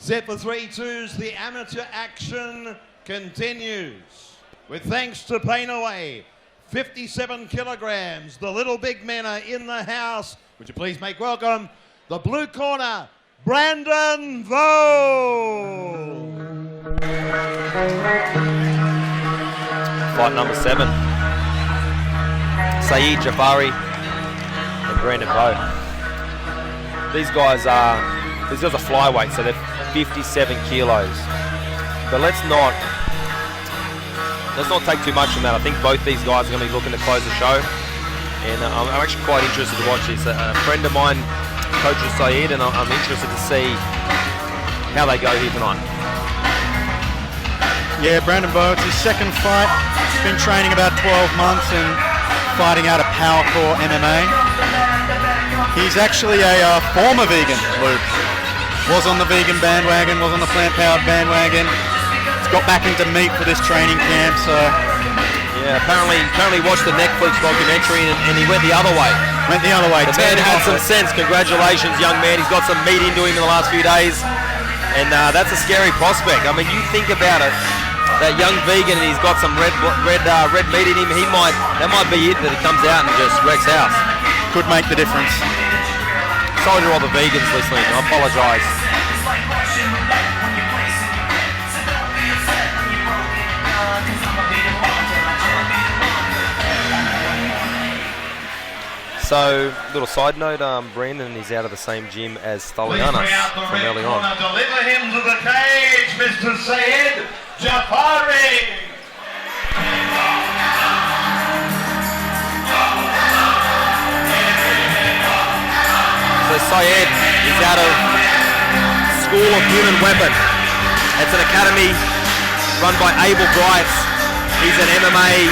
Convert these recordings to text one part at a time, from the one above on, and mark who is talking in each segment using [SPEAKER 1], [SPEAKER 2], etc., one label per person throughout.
[SPEAKER 1] Set for 3-2s, the amateur action continues. With thanks to Painaway, 57 kilograms. The little big men are in the house. Would you please make welcome the blue corner, Brandon Vo.
[SPEAKER 2] Fight number 7. Jaafari and Brandon Vo. These guys are flyweight, so they're 57 kilos. But let's not take too much from that. I think both these guys are going to be looking to close the show, and I'm actually quite interested to watch this. A friend of mine coaches Saeed, and I'm interested to see how they go here tonight.
[SPEAKER 3] Yeah, Brandon Vo, it's his second fight. He's been training about 12 months and fighting out of Powercore MMA. He's actually a former vegan, Luke. Was on the vegan bandwagon, was on the plant-powered bandwagon. He's got back into meat for this training camp, so...
[SPEAKER 2] Yeah, apparently watched the Netflix documentary and he went the other way.
[SPEAKER 3] Went the other way.
[SPEAKER 2] The man had some sense. Congratulations, young man. He's got some meat into him in the last few days. And that's a scary prospect. I mean, you think about it. That young vegan, and he's got some red meat in him. That might be it, that he comes out and just wrecks house.
[SPEAKER 3] Could make the difference.
[SPEAKER 2] Sorry to all the vegans listening. I apologise. So, little side note, Brandon is out of the same gym as Stolianos from early on.
[SPEAKER 1] Deliver him to the cage, Mr. Sayed Jaafari.
[SPEAKER 2] So Sayed is out of School of Human Weapon. It's an academy run by Abel Brights. He's an MMA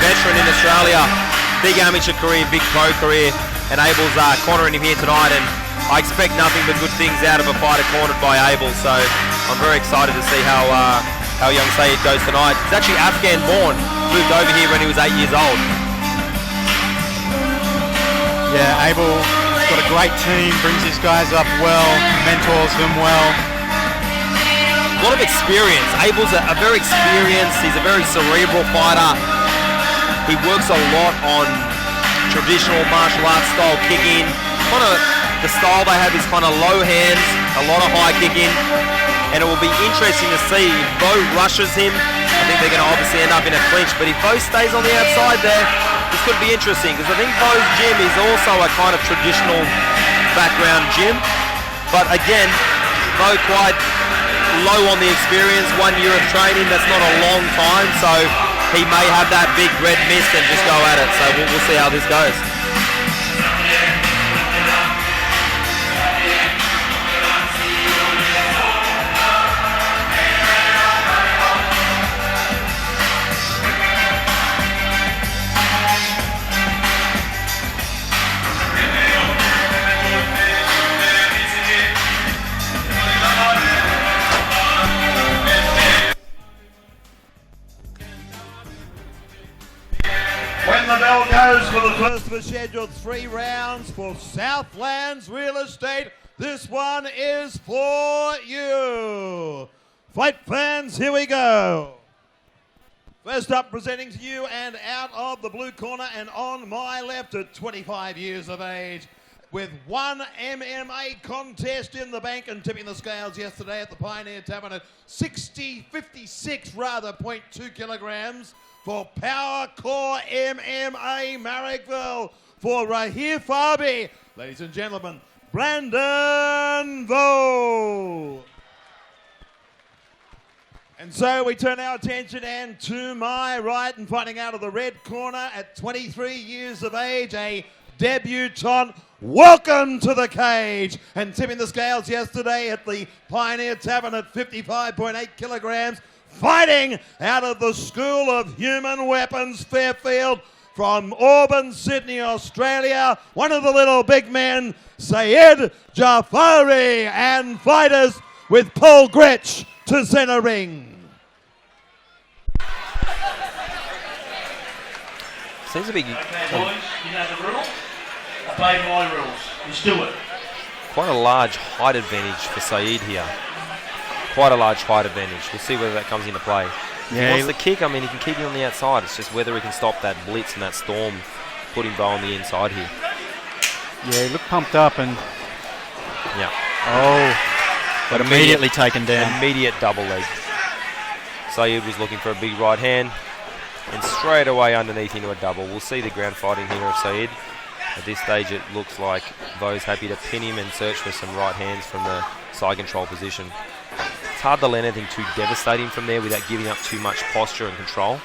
[SPEAKER 2] veteran in Australia. Big amateur career, big pro career, and Abel's cornering him here tonight, and I expect nothing but good things out of a fighter cornered by Abel, so I'm very excited to see how young Sayed goes tonight. He's actually Afghan born, moved over here when he was 8 years old.
[SPEAKER 3] Yeah, Abel's got a great team, brings his guys up well, mentors them well.
[SPEAKER 2] A lot of experience. Abel's a very experienced, he's a very cerebral fighter. He works a lot on traditional martial arts style kicking. Kind of the style they have is kind of low hands, a lot of high kicking, and it will be interesting to see if Vo rushes him. I think they're going to obviously end up in a clinch, but if Vo stays on the outside there, this could be interesting because I think Vo's gym is also a kind of traditional background gym, but again, Vo quite low on the experience. 1 year of training, that's not a long time, so he may have that big red mist and just go at it. So we'll see how this goes.
[SPEAKER 1] When the bell goes for the first of a scheduled 3 rounds for Southlands Real Estate, this one is for you. Fight fans, here we go. First up, presenting to you and out of the blue corner and on my left at 25 years of age, with one MMA contest in the bank and tipping the scales yesterday at the Pioneer Tavern at 0.2 kilograms. For Power Core MMA Marrickville, for Rahir Farbi, ladies and gentlemen, Brandon Vo. And so we turn our attention, and to my right and fighting out of the red corner at 23 years of age, a debutant. Welcome to the cage, and tipping the scales yesterday at the Pioneer Tavern at 55.8 kilograms. Fighting out of the School of Human Weapons, Fairfield, from Auburn, Sydney, Australia, one of the little big men, Sayed Jaafari, and fighters with Paul Gretsch to center ring.
[SPEAKER 2] Seems to be...
[SPEAKER 4] Okay, boys, you know the rules. Obey my rules. Let's do it.
[SPEAKER 2] Quite a large height advantage for Sayed here. quite a large height advantage. We'll see whether that comes into play. If
[SPEAKER 3] Yeah,
[SPEAKER 2] he wants the kick, I mean, he can keep him on the outside. It's just whether he can stop that blitz and that storm, putting Bo on the inside here.
[SPEAKER 3] Yeah, he looked pumped up and...
[SPEAKER 2] Yeah.
[SPEAKER 3] Oh, but immediately taken down.
[SPEAKER 2] Immediate double leg. Saeed was looking for a big right hand and straight away underneath into a double. We'll see the ground fighting here of Saeed. At this stage, it looks like Vo's happy to pin him and search for some right hands from the side control position. It's hard to let anything too devastating from there without giving up too much posture and control.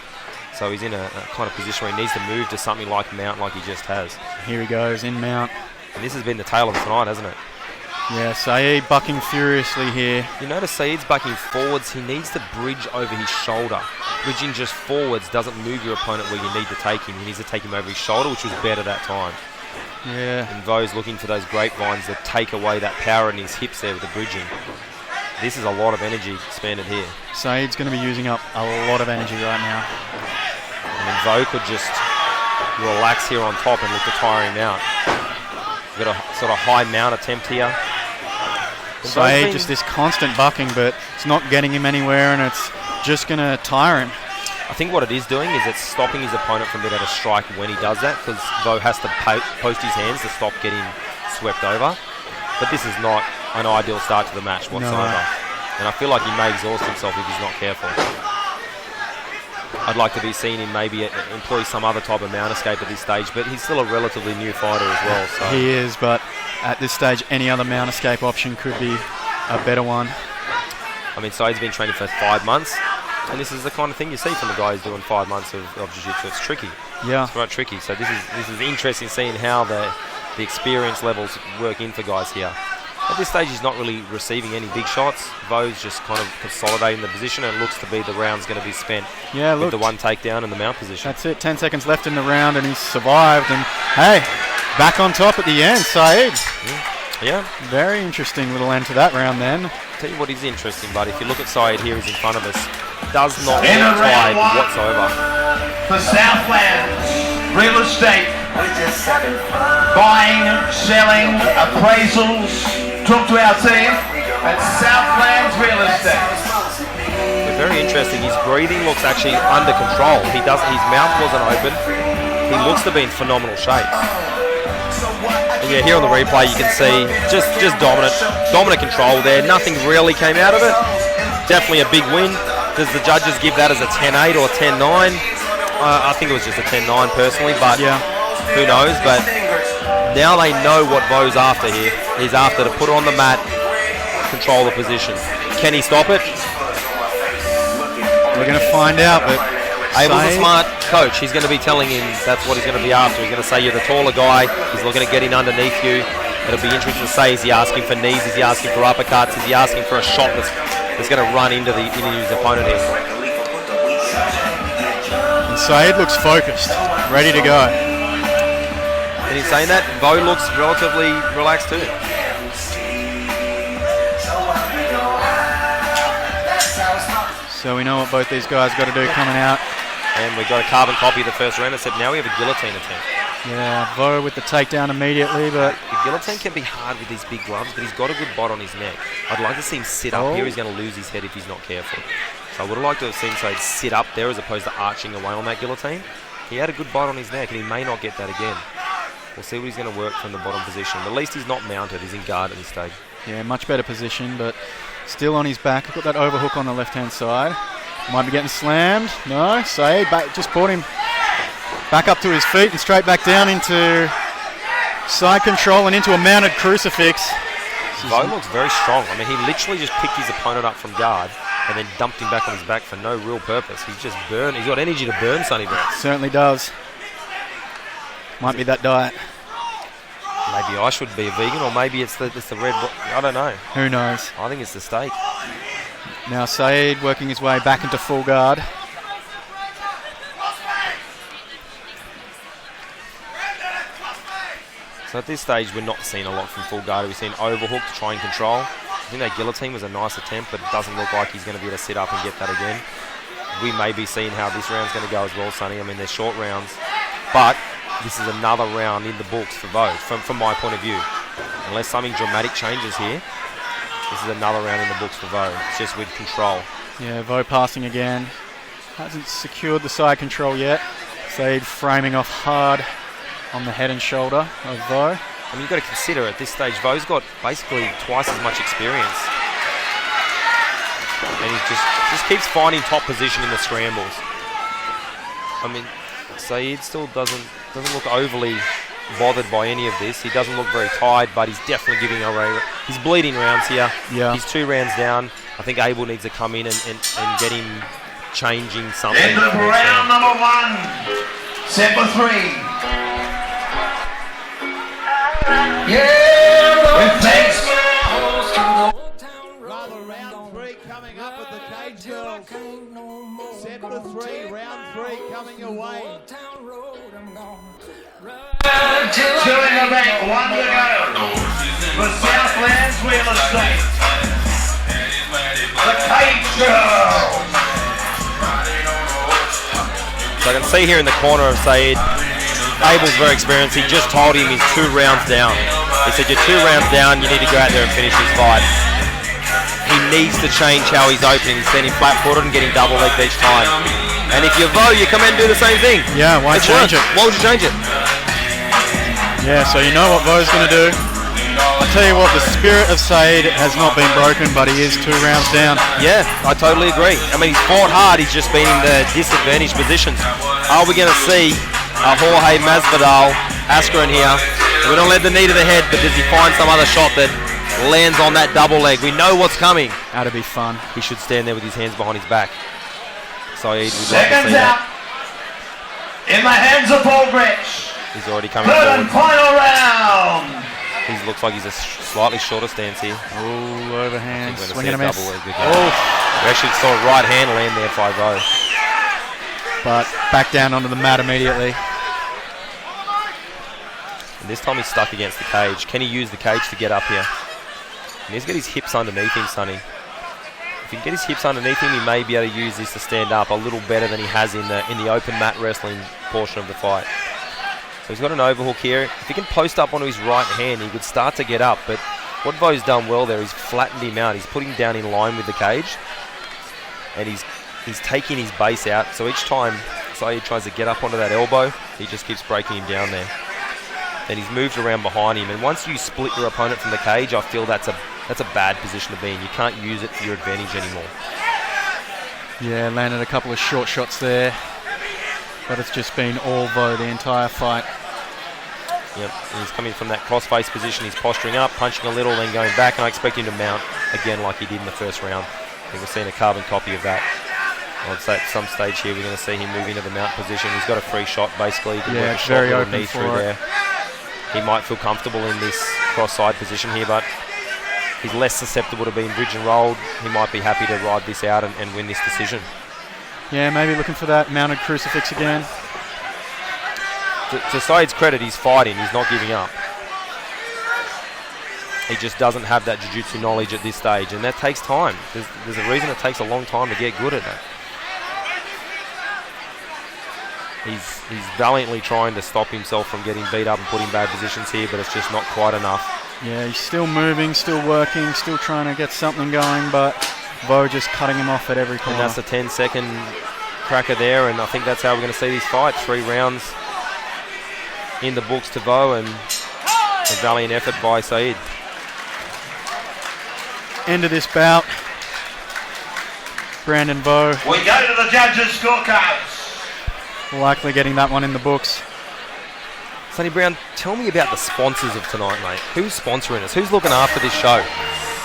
[SPEAKER 2] So he's in a kind of position where he needs to move to something like mount like he just has.
[SPEAKER 3] Here he goes, in mount.
[SPEAKER 2] And this has been the tale of tonight, hasn't it?
[SPEAKER 3] Yeah, Saeed bucking furiously here.
[SPEAKER 2] You notice Saeed's bucking forwards. He needs to bridge over his shoulder. Bridging just forwards doesn't move your opponent where you need to take him. He needs to take him over his shoulder, which was better that time.
[SPEAKER 3] Yeah.
[SPEAKER 2] And Vo's looking for those grapevines that take away that power in his hips there with the bridging. This is a lot of energy expanded here.
[SPEAKER 3] Saeed's going to be using up a lot of energy right now.
[SPEAKER 2] I mean, Vo could just relax here on top and look to tire him out. We've got a sort of high mount attempt here.
[SPEAKER 3] Saeed just this constant bucking, but it's not getting him anywhere, and it's just going to tire him.
[SPEAKER 2] I think what it is doing is it's stopping his opponent from being able to strike when he does that, because Vo has to post his hands to stop getting swept over. But this is not an ideal start to the match whatsoever.
[SPEAKER 3] No.
[SPEAKER 2] And I feel like he may exhaust himself if he's not careful. I'd like to be seen him maybe employ some other type of mount escape at this stage, but he's still a relatively new fighter as well. So.
[SPEAKER 3] He is, but at this stage, any other mount escape option could be a better one.
[SPEAKER 2] I mean, Saeed's been training for 5 months, and this is the kind of thing you see from the guy who's doing 5 months of jiu-jitsu. It's tricky.
[SPEAKER 3] Yeah.
[SPEAKER 2] It's right tricky. So this is interesting seeing how the experience levels work in for guys here. At this stage, he's not really receiving any big shots. Vo's just kind of consolidating the position, and it looks to be the round's going to be spent with the one takedown in the mount position.
[SPEAKER 3] That's it. 10 seconds left in the round, and he's survived. And hey, back on top at the end, Saeed.
[SPEAKER 2] Yeah.
[SPEAKER 3] Very interesting little end to that round then.
[SPEAKER 2] Tell you what is interesting, but if you look at Saeed here, he's in front of us. Does not look tired whatsoever.
[SPEAKER 1] For Southland Real Estate, buying, selling, appraisals. Talk to our team at Southlands Real Estate.
[SPEAKER 2] But very interesting. His breathing looks actually under control. His mouth wasn't open. He looks to be in phenomenal shape. And yeah, here on the replay you can see just dominant control there. Nothing really came out of it. Definitely a big win. Does the judges give that as a 10-8 or a 10-9? I think it was just a 10-9 personally, but yeah, who knows? But now they know what Vo's after here. He's after to put it on the mat, control the position. Can he stop it?
[SPEAKER 3] We're going to find out, but
[SPEAKER 2] Abel's a smart coach. He's going to be telling him that's what he's going to be after. He's going to say you're the taller guy. He's looking at getting underneath you. It'll be interesting to say, is he asking for knees? Is he asking for uppercuts? Is he asking for a shot that's going to run into his opponent here?
[SPEAKER 3] And Saeed looks focused, ready to go.
[SPEAKER 2] And he's saying that Vo looks relatively relaxed too.
[SPEAKER 3] So we know what both these guys got to do coming out.
[SPEAKER 2] And we've got a carbon copy of the first round, except now we have a guillotine attempt.
[SPEAKER 3] Yeah, Vo with the takedown immediately, but...
[SPEAKER 2] The guillotine can be hard with these big gloves, but he's got a good bite on his neck. I'd like to see him sit up here. He's going to lose his head if he's not careful. So I would have liked to have seen Saeed sit up there as opposed to arching away on that guillotine. He had a good bite on his neck, and he may not get that again. We'll see what he's going to work from the bottom position. At least he's not mounted. He's in guard at this stage.
[SPEAKER 3] Yeah, much better position, but still on his back. Got that overhook on the left-hand side. Might be getting slammed. No, Saeed just brought him back up to his feet and straight back down into side control and into a mounted crucifix.
[SPEAKER 2] Vo looks very strong. I mean, he literally just picked his opponent up from guard and then dumped him back on his back for no real purpose. He's just burned. He's got energy to burn Sonny Burns.
[SPEAKER 3] Certainly does. Might be that diet.
[SPEAKER 2] Maybe I should be a vegan, or maybe it's the red. I don't know.
[SPEAKER 3] Who knows?
[SPEAKER 2] I think it's the steak.
[SPEAKER 3] Now Saeed working his way back into full guard.
[SPEAKER 2] So at this stage, we're not seeing a lot from full guard. We've seen overhook to try and control. I think that guillotine was a nice attempt, but it doesn't look like he's going to be able to sit up and get that again. We may be seeing how this round's going to go as well, Sonny. I mean, they're short rounds, but this is another round in the books for Vo, from my point of view. Unless something dramatic changes here, This is another round in the books for Vo. It's just with control.
[SPEAKER 3] Yeah, Vo passing again. Hasn't secured the side control yet. Saeed framing off hard on the head and shoulder of Vo.
[SPEAKER 2] I mean, you've got to consider at this stage, Vo's got basically twice as much experience. And he just keeps finding top position in the scrambles. I mean, Saeed still doesn't look overly bothered by any of this. He doesn't look very tired, but he's definitely giving away. He's bleeding rounds here.
[SPEAKER 3] Yeah.
[SPEAKER 2] He's 2 rounds down. I think Abel needs to come in and get him changing something.
[SPEAKER 1] End of round number 1. Set for 3. With thanks. Rather round 3 coming up with the Cage Girls. Set for 3, round 3 coming away. 2 in the bank, 1 to go. For Southlands Real Estate. The Cage Girls.
[SPEAKER 2] So I can see here in the corner of Saeed, Abel's very experienced. He just told him he's 2 rounds down. He said, you're 2 rounds down, you need to go out there and finish this fight. He needs to change how he's opening, standing flat-footed and getting double-legged each time. And if you're Vo, you come in and do the same thing.
[SPEAKER 3] Yeah, why change it?
[SPEAKER 2] Why would you change it?
[SPEAKER 3] Yeah, so you know what Vo's going to do. I tell you what, the spirit of Saeed has not been broken, but he is 2 rounds down.
[SPEAKER 2] Yeah, I totally agree. I mean, he's fought hard, he's just been in the disadvantaged positions. Are we going to see Jorge Masvidal, Askren here? We don't let the knee to the head, but does he find some other shot that lands on that double leg? We know what's coming.
[SPEAKER 3] That'd be fun.
[SPEAKER 2] He should stand there with his hands behind his back. Saeed, we'd like to
[SPEAKER 1] Seconds
[SPEAKER 2] see
[SPEAKER 1] out.
[SPEAKER 2] that.
[SPEAKER 1] In the hands of Baldrich.
[SPEAKER 2] He's already coming
[SPEAKER 1] 3rd and
[SPEAKER 2] forward.
[SPEAKER 1] final round.
[SPEAKER 2] He looks like he's a slightly shorter stance here.
[SPEAKER 3] Oh, overhand,
[SPEAKER 2] We're gonna
[SPEAKER 3] swing
[SPEAKER 2] see
[SPEAKER 3] and a
[SPEAKER 2] a
[SPEAKER 3] miss.
[SPEAKER 2] double leg again.
[SPEAKER 3] Oh,
[SPEAKER 2] We actually saw a right hand land there by Vo.
[SPEAKER 3] but back down onto the mat immediately.
[SPEAKER 2] And this time he's stuck against the cage. Can he use the cage to get up here? He needs to get his hips underneath him, Sonny. If he can get his hips underneath him, he may be able to use this to stand up a little better than he has in the open mat wrestling portion of the fight. So he's got an overhook here. If he can post up onto his right hand, he would start to get up. But what Vo's done well there, he's flattened him out. He's put him down in line with the cage. And he's taking his base out. So each time Saeed tries to get up onto that elbow, he just keeps breaking him down there. Then he's moved around behind him. And once you split your opponent from the cage, I feel that's a bad position to be in. You can't use it for your advantage anymore.
[SPEAKER 3] Yeah, landed a couple of short shots there. But it's just been all Vo the entire fight.
[SPEAKER 2] Yep, and he's coming from that cross-face position. He's posturing up, punching a little, then going back. And I expect him to mount again like he did in the first round. I think we're seeing a carbon copy of that. I'd say at some stage here we're going to see him move into the mount position. He's got a free shot basically.
[SPEAKER 3] Yeah, it's very open
[SPEAKER 2] knee
[SPEAKER 3] for
[SPEAKER 2] through
[SPEAKER 3] it.
[SPEAKER 2] there. He might feel comfortable in this cross-side position here, but he's less susceptible to being bridge and rolled. He might be happy to ride this out and win this decision.
[SPEAKER 3] Yeah, maybe looking for that mounted crucifix again.
[SPEAKER 2] To Saeed's credit, he's fighting. He's not giving up. He just doesn't have that jiu-jitsu knowledge at this stage, and that takes time. There's a reason it takes a long time to get good at that. He's valiantly trying to stop himself from getting beat up and put in bad positions here, but it's just not quite enough.
[SPEAKER 3] Yeah, he's still moving, still working, still trying to get something going, but Vo just cutting him off at every corner.
[SPEAKER 2] And that's a 10-second cracker there, and I think that's how we're going to see this fight. 3 rounds in the books to Vo, and a valiant effort by Saeed.
[SPEAKER 3] End of this bout. Brandon Vo
[SPEAKER 1] We go to the judges' scorecards.
[SPEAKER 3] likely getting that one in the books.
[SPEAKER 2] Sonny Brown, tell me about the sponsors of tonight, mate. Who's sponsoring us? Who's looking after this show?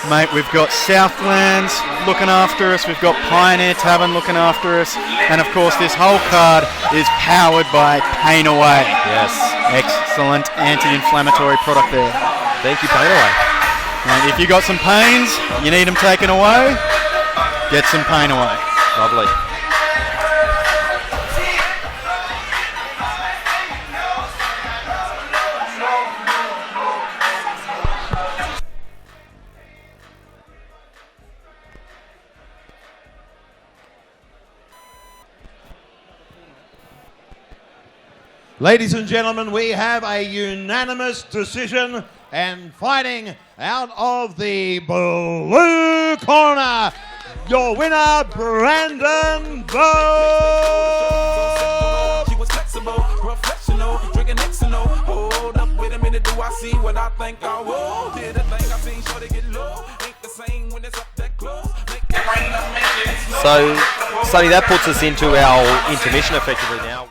[SPEAKER 3] Mate, we've got Southlands looking after us, we've got Pioneer Tavern looking after us, and of course this whole card is powered by Pain Away.
[SPEAKER 2] Yes.
[SPEAKER 3] Excellent anti-inflammatory product there.
[SPEAKER 2] Thank you, Pain Away.
[SPEAKER 3] And if you got some pains, you need them taken away, get some Pain Away.
[SPEAKER 2] Lovely.
[SPEAKER 1] Ladies and gentlemen, we have a unanimous decision, and fighting out of the blue corner, your winner, Brandon Bowe.
[SPEAKER 5] She was flexible, professional, drinking Xano. Hold up, wait a minute, do I see what I think I will? Did a thing I seen, sure to get low. Ain't the same when it's up that close.
[SPEAKER 2] So, Sonny, that puts us into our intermission effectively now.